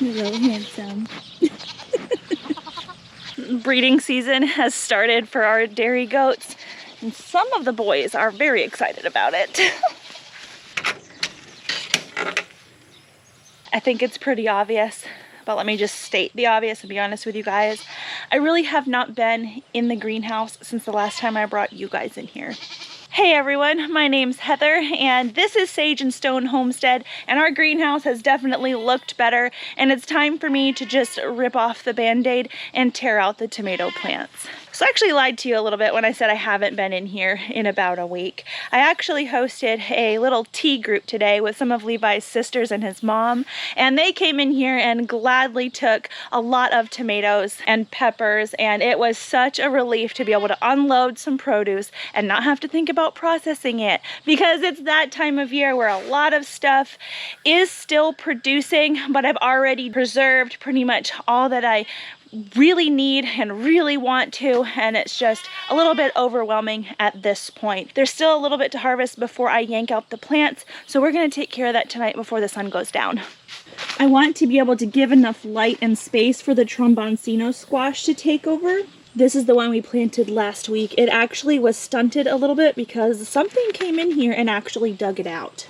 You're really handsome. Breeding season has started for our dairy goats, and some of the boys are very excited about it. I think it's pretty obvious, but let me just state the obvious and be honest with you guys. I really have not been in the greenhouse since the last time I brought you guys in here. Hey everyone, my name's Heather and this is Sage and Stone Homestead, and our greenhouse has definitely looked better, and it's time for me to just rip off the band-aid and tear out the tomato plants. So I actually lied to you a little bit when I said I haven't been in here in about a week. I actually hosted a little tea group today with some of Levi's sisters and his mom, and they came in here and gladly took a lot of tomatoes and peppers, and it was such a relief to be able to unload some produce and not have to think about processing it, because it's that time of year where a lot of stuff is still producing, but I've already preserved pretty much all that I really need and really want to, and it's just a little bit overwhelming at this point. There's still a little bit to harvest before I yank out the plants, so we're going to take care of that tonight before the sun goes down. I want to be able to give enough light and space for the tromboncino squash to take over. This is the one we planted last week. It actually was stunted a little bit because something came in here and actually dug it out.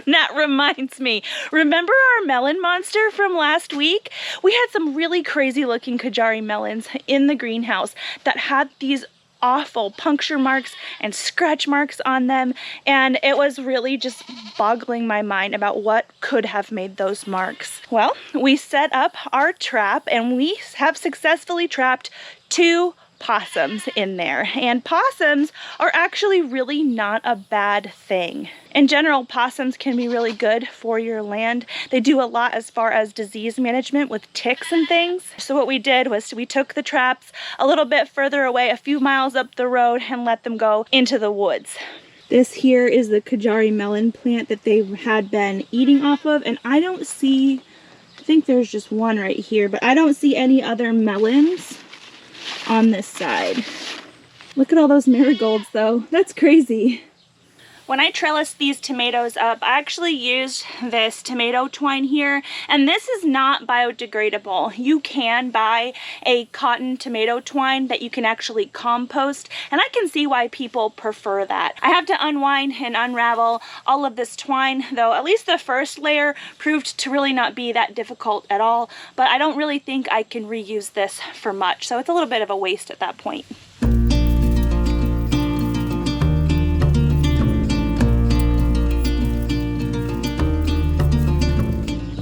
That reminds me, remember our melon monster from last week? We had some really crazy looking Kajari melons in the greenhouse that had these awful puncture marks and scratch marks on them, and it was really just boggling my mind about what could have made those marks. Well, we set up our trap and we have successfully trapped 2 possums in there, and possums are actually really not a bad thing. In general, possums can be really good for your land. They do a lot as far as disease management with ticks and things. So what we did was we took the traps a little bit further away, a few miles up the road, and let them go into the woods. This here is the Kajari melon plant that they had been eating off of, and I think there's just one right here, but I don't see any other melons on this side. Look at all those marigolds though. That's crazy. When I trellised these tomatoes up, I actually used this tomato twine here, and this is not biodegradable. You can buy a cotton tomato twine that you can actually compost, and I can see why people prefer that. I have to unwind and unravel all of this twine, though at least the first layer proved to really not be that difficult at all, but I don't really think I can reuse this for much, so it's a little bit of a waste at that point.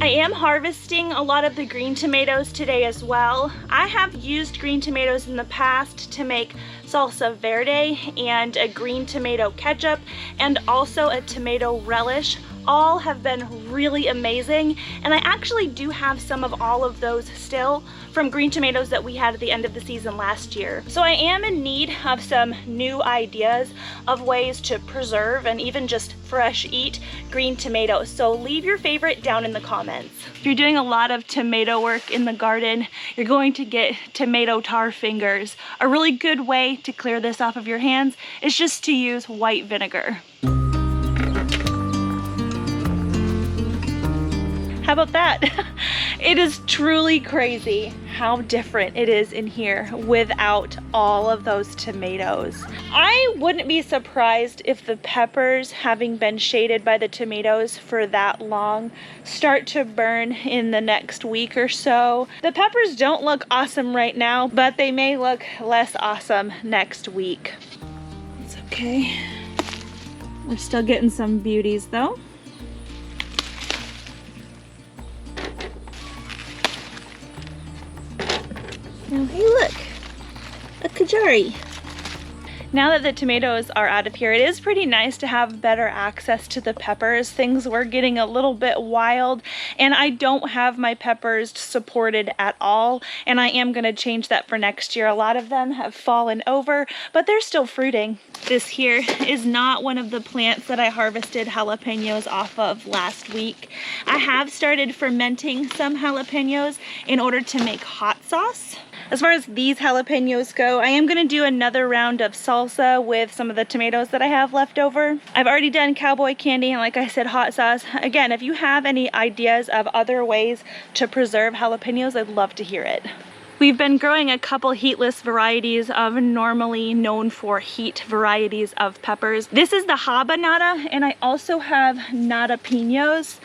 I am harvesting a lot of the green tomatoes today as well. I have used green tomatoes in the past to make salsa verde and a green tomato ketchup, and also a tomato relish. All have been really amazing, and I actually do have some of all of those still from green tomatoes that we had at the end of the season last year. So I am in need of some new ideas of ways to preserve and even just fresh eat green tomatoes. So leave your favorite down in the comments. If you're doing a lot of tomato work in the garden, you're going to get tomato tar fingers. A really good way to clear this off of your hands is just to use white vinegar. How about that? It is truly crazy how different it is in here without all of those tomatoes. I wouldn't be surprised if the peppers, having been shaded by the tomatoes for that long, start to burn in the next week or so. The peppers don't look awesome right now, but they may look less awesome next week. It's okay. We're still getting some beauties though. Now, hey look, a Kajari. Now that the tomatoes are out of here, it is pretty nice to have better access to the peppers. Things were getting a little bit wild, and I don't have my peppers supported at all, and I am going to change that for next year. A lot of them have fallen over, but they're still fruiting. This here is not one of the plants that I harvested jalapenos off of last week. I have started fermenting some jalapenos in order to make hot sauce. As far as these jalapenos go, I am going to do another round of salsa with some of the tomatoes that I have left over. I've already done cowboy candy and, like I said, hot sauce. Again, if you have any ideas of other ways to preserve jalapenos, I'd love to hear it. We've been growing a couple heatless varieties of normally known for heat varieties of peppers. This is the habanada, and I also have nata pinos.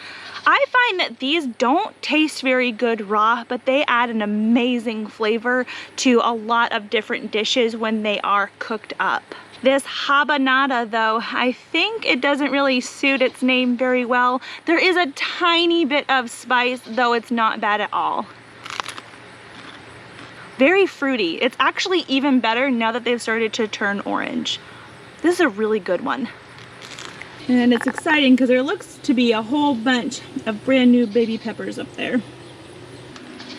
I find that these don't taste very good raw, but they add an amazing flavor to a lot of different dishes when they are cooked up. This habanada, though, I think it doesn't really suit its name very well. There is a tiny bit of spice, though it's not bad at all. Very fruity. It's actually even better now that they've started to turn orange. This is a really good one. And it's exciting because there looks to be a whole bunch of brand new baby peppers up there.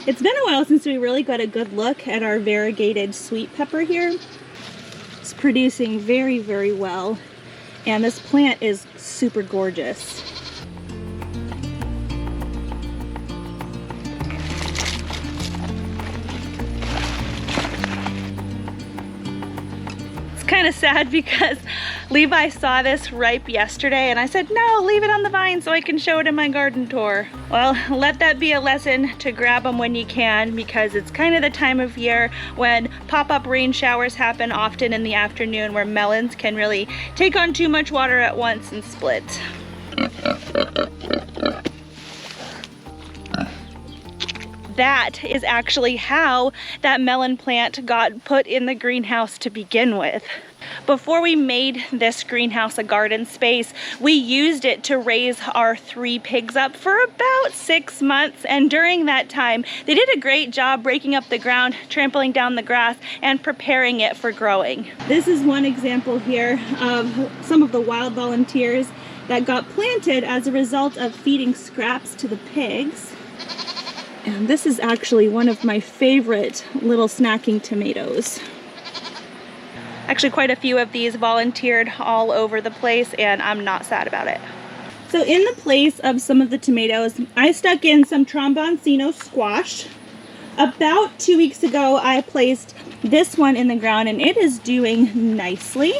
It's been a while since we really got a good look at our variegated sweet pepper here. It's producing very, very well. And this plant is super gorgeous. Kind of sad because Levi saw this ripe yesterday and I said, no, leave it on the vine so I can show it in my garden tour. Well, let that be a lesson to grab them when you can, because it's kind of the time of year when pop-up rain showers happen often in the afternoon, where melons can really take on too much water at once and split. That is actually how that melon plant got put in the greenhouse to begin with. Before we made this greenhouse a garden space, we used it to raise our 3 pigs up for about 6 months, and during that time they did a great job breaking up the ground, trampling down the grass, and preparing it for growing. This is one example here of some of the wild volunteers that got planted as a result of feeding scraps to the pigs. And this is actually one of my favorite little snacking tomatoes. Actually, quite a few of these volunteered all over the place, and I'm not sad about it. So in the place of some of the tomatoes, I stuck in some tromboncino squash. About 2 weeks ago, I placed this one in the ground, and it is doing nicely.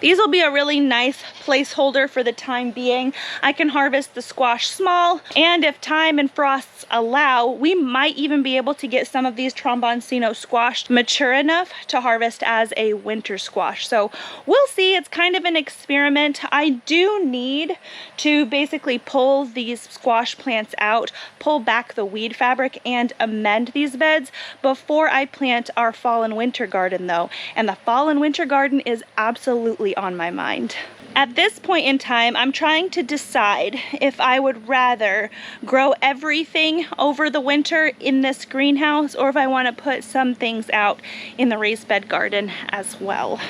These will be a really nice placeholder for the time being. I can harvest the squash small, and if time and frosts allow, we might even be able to get some of these tromboncino squash mature enough to harvest as a winter squash. So we'll see. It's kind of an experiment. I do need to basically pull these squash plants out, pull back the weed fabric, and amend these beds before I plant our fall and winter garden, though. And the fall and winter garden is absolutely on my mind. At this point in time, I'm trying to decide if I would rather grow everything over the winter in this greenhouse, or if I want to put some things out in the raised bed garden as well.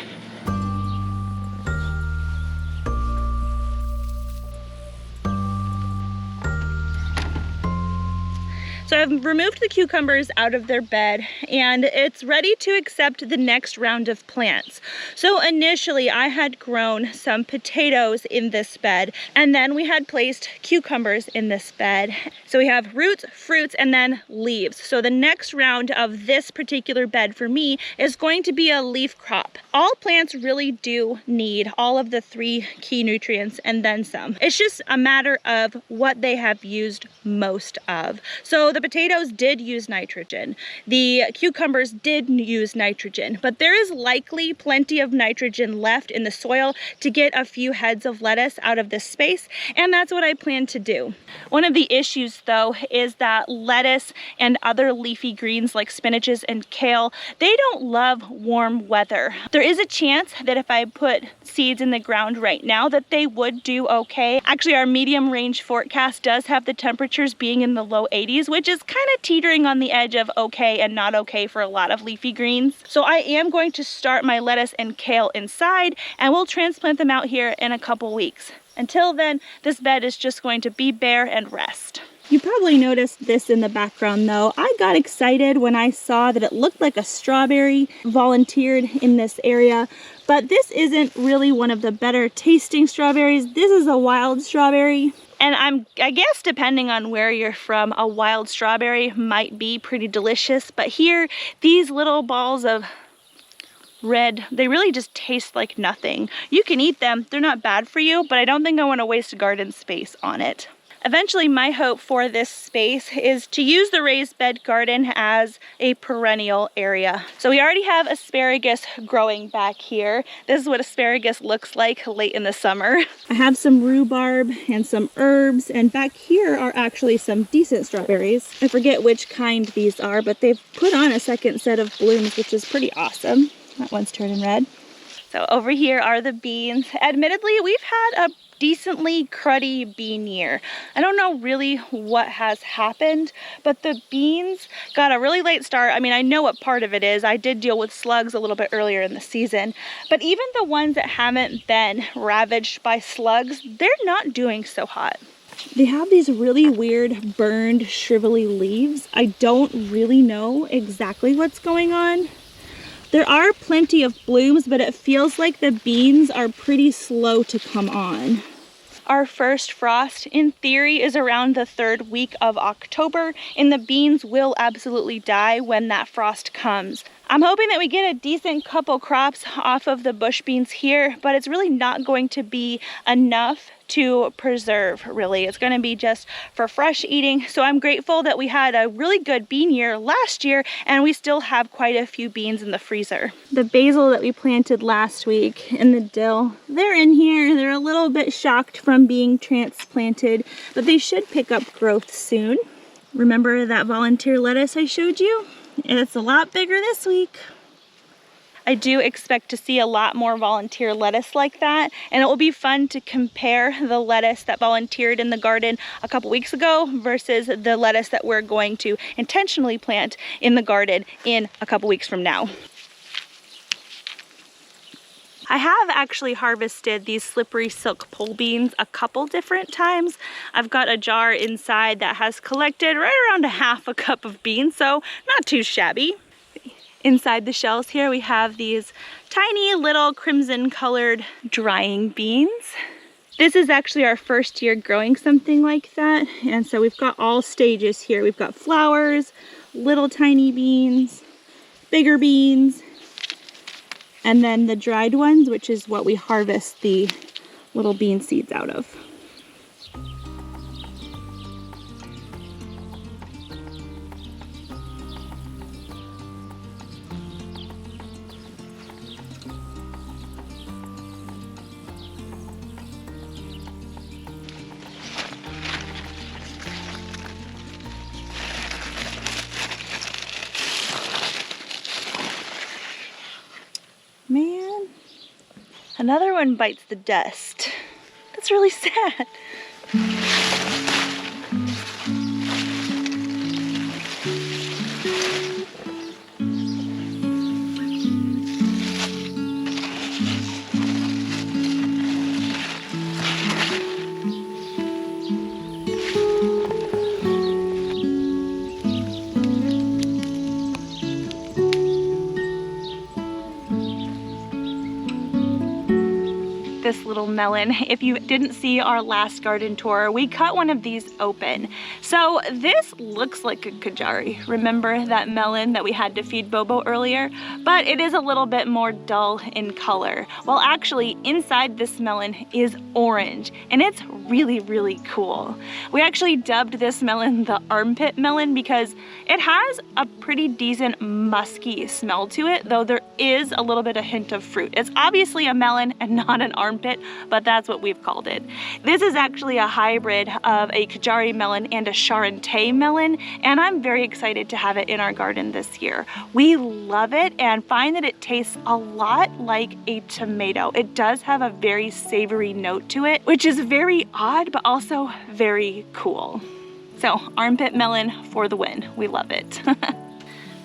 So I've removed the cucumbers out of their bed, and it's ready to accept the next round of plants. So initially I had grown some potatoes in this bed, and then we had placed cucumbers in this bed. So we have roots, fruits, and then leaves. So the next round of this particular bed for me is going to be a leaf crop. All plants really do need all of the 3 key nutrients and then some. It's just a matter of what they have used most of. So the potatoes did use nitrogen. The cucumbers did use nitrogen, but there is likely plenty of nitrogen left in the soil to get a few heads of lettuce out of this space, and that's what I plan to do. One of the issues, though, is that lettuce and other leafy greens like spinaches and kale, they don't love warm weather. There is a chance that if I put seeds in the ground right now that they would do okay. Actually, our medium range forecast does have the temperatures being in the low 80s, which is kind of teetering on the edge of okay and not okay for a lot of leafy greens. So I am going to start my lettuce and kale inside, and we'll transplant them out here in a couple weeks. Until then, this bed is just going to be bare and rest. You probably noticed this in the background though. I got excited when I saw that it looked like a strawberry volunteered in this area, but this isn't really one of the better tasting strawberries. This is a wild strawberry. And I guess depending on where you're from, a wild strawberry might be pretty delicious, but here, these little balls of red, they really just taste like nothing. You can eat them, they're not bad for you, but I don't think I want to waste garden space on it. Eventually, my hope for this space is to use the raised bed garden as a perennial area. So we already have asparagus growing back here. This is what asparagus looks like late in the summer. I have some rhubarb and some herbs, and back here are actually some decent strawberries. I forget which kind these are, but they've put on a second set of blooms, which is pretty awesome. That one's turning red. So over here are the beans. Admittedly, we've had a decently cruddy bean year. I don't know really what has happened, but the beans got a really late start. I mean, I know what part of it is. I did deal with slugs a little bit earlier in the season, but even the ones that haven't been ravaged by slugs, they're not doing so hot. They have these really weird burned, shrivelly leaves. I don't really know exactly what's going on. There are plenty of blooms, but it feels like the beans are pretty slow to come on. Our first frost, in theory, is around the 3rd week of October, and the beans will absolutely die when that frost comes. I'm hoping that we get a decent couple crops off of the bush beans here, but it's really not going to be enough to preserve, really. It's going to be just for fresh eating. So I'm grateful that we had a really good bean year last year, and we still have quite a few beans in the freezer. The basil that we planted last week and the dill, they're in here. They're a little bit shocked from being transplanted, but they should pick up growth soon. Remember that volunteer lettuce I showed you? It's a lot bigger this week. I do expect to see a lot more volunteer lettuce like that, and it will be fun to compare the lettuce that volunteered in the garden a couple weeks ago versus the lettuce that we're going to intentionally plant in the garden in a couple weeks from now. I have actually harvested these slippery silk pole beans a couple different times. I've got a jar inside that has collected right around a half a cup of beans, so not too shabby. Inside the shells here we have these tiny little crimson colored drying beans. This is actually our first year growing something like that, and so we've got all stages here. We've got flowers, little tiny beans, bigger beans, and then the dried ones, which is what we harvest the little bean seeds out of. Man, another one bites the dust. That's really sad. This little melon. If you didn't see our last garden tour, we cut one of these open. So this looks like a kajari. Remember that melon that we had to feed Bobo earlier? But it is a little bit more dull in color. Well, actually inside this melon is orange, and it's really, really cool. We actually dubbed this melon the armpit melon because it has a pretty decent musky smell to it, though there is a little bit of hint of fruit. It's obviously a melon and not an armpit, but that's what we've called it. This is actually a hybrid of a Kajari melon and a Charente melon, and I'm very excited to have it in our garden this year. We love it and find that it tastes a lot like a tomato. It does have a very savory note to it, which is very odd, but also very cool. So armpit melon for the win. We love it.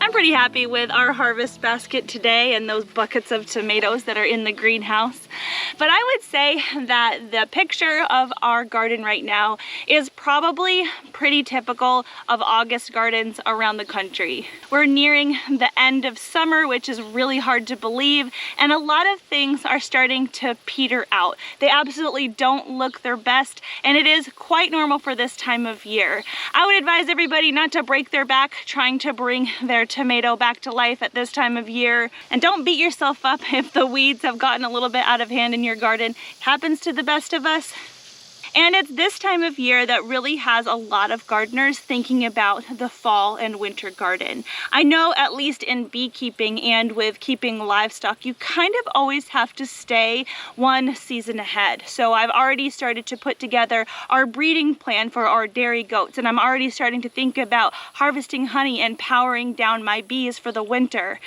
I'm pretty happy with our harvest basket today and those buckets of tomatoes that are in the greenhouse. But I would say that the picture of our garden right now is probably pretty typical of August gardens around the country. We're nearing the end of summer, which is really hard to believe, and a lot of things are starting to peter out. They absolutely don't look their best, and it is quite normal for this time of year. I would advise everybody not to break their back trying to bring their tomato back to life at this time of year, and don't beat yourself up if the weeds have gotten a little bit out of hand in your garden. It happens to the best of us. And it's this time of year that really has a lot of gardeners thinking about the fall and winter garden. I know, at least in beekeeping and with keeping livestock, you kind of always have to stay one season ahead. So I've already started to put together our breeding plan for our dairy goats, and I'm already starting to think about harvesting honey and powering down my bees for the winter.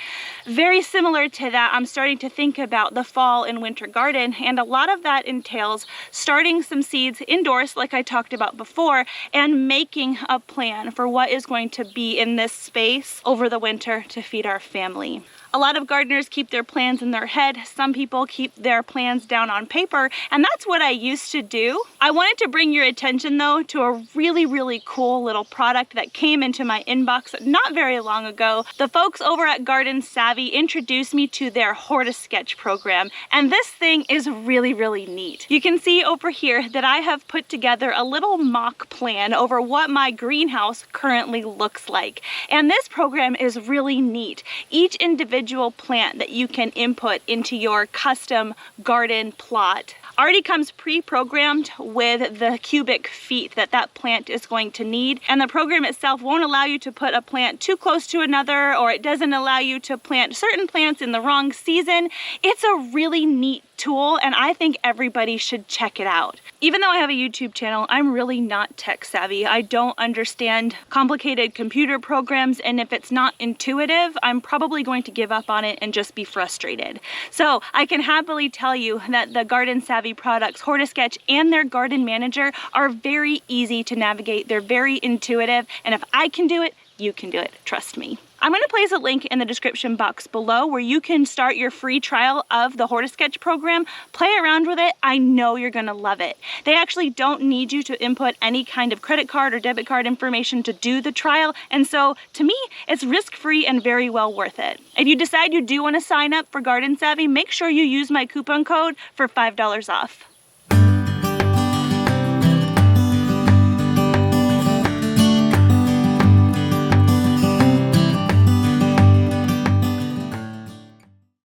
Very similar to that, I'm starting to think about the fall and winter garden, and a lot of that entails starting some seeds indoors, like I talked about before, and making a plan for what is going to be in this space over the winter to feed our family. A lot of gardeners keep their plans in their head. Some people keep their plans down on paper, and that's what I used to do. I wanted to bring your attention though to a really cool little product that came into my inbox not very long ago. The folks over at Garden Savvy introduced me to their Hortisketch program, and this thing is really neat. You can see over here that I have put together a little mock plan over what my greenhouse currently looks like, and this program is really neat. Each individual plant that you can input into your custom garden plot already comes pre-programmed with the cubic feet that that plant is going to need, and the program itself won't allow you to put a plant too close to another, or it doesn't allow you to plant certain plants in the wrong season. It's a really neat tool, and I think everybody should check it out. Even though I have a YouTube channel, I'm really not tech savvy. I don't understand complicated computer programs, and if it's not intuitive, I'm probably going to give up on it and just be frustrated. So I can happily tell you that the Garden Savvy products, Hortisketch and their Garden Manager, are very easy to navigate. They're very intuitive, and if I can do it, you can do it, trust me. I'm going to place a link in the description box below where you can start your free trial of the Hortisketch program. Play around with it. I know you're going to love it. They actually don't need you to input any kind of credit card or debit card information to do the trial, and so to me, it's risk-free and very well worth it. If you decide you do want to sign up for Garden Savvy, make sure you use my coupon code for $5 off.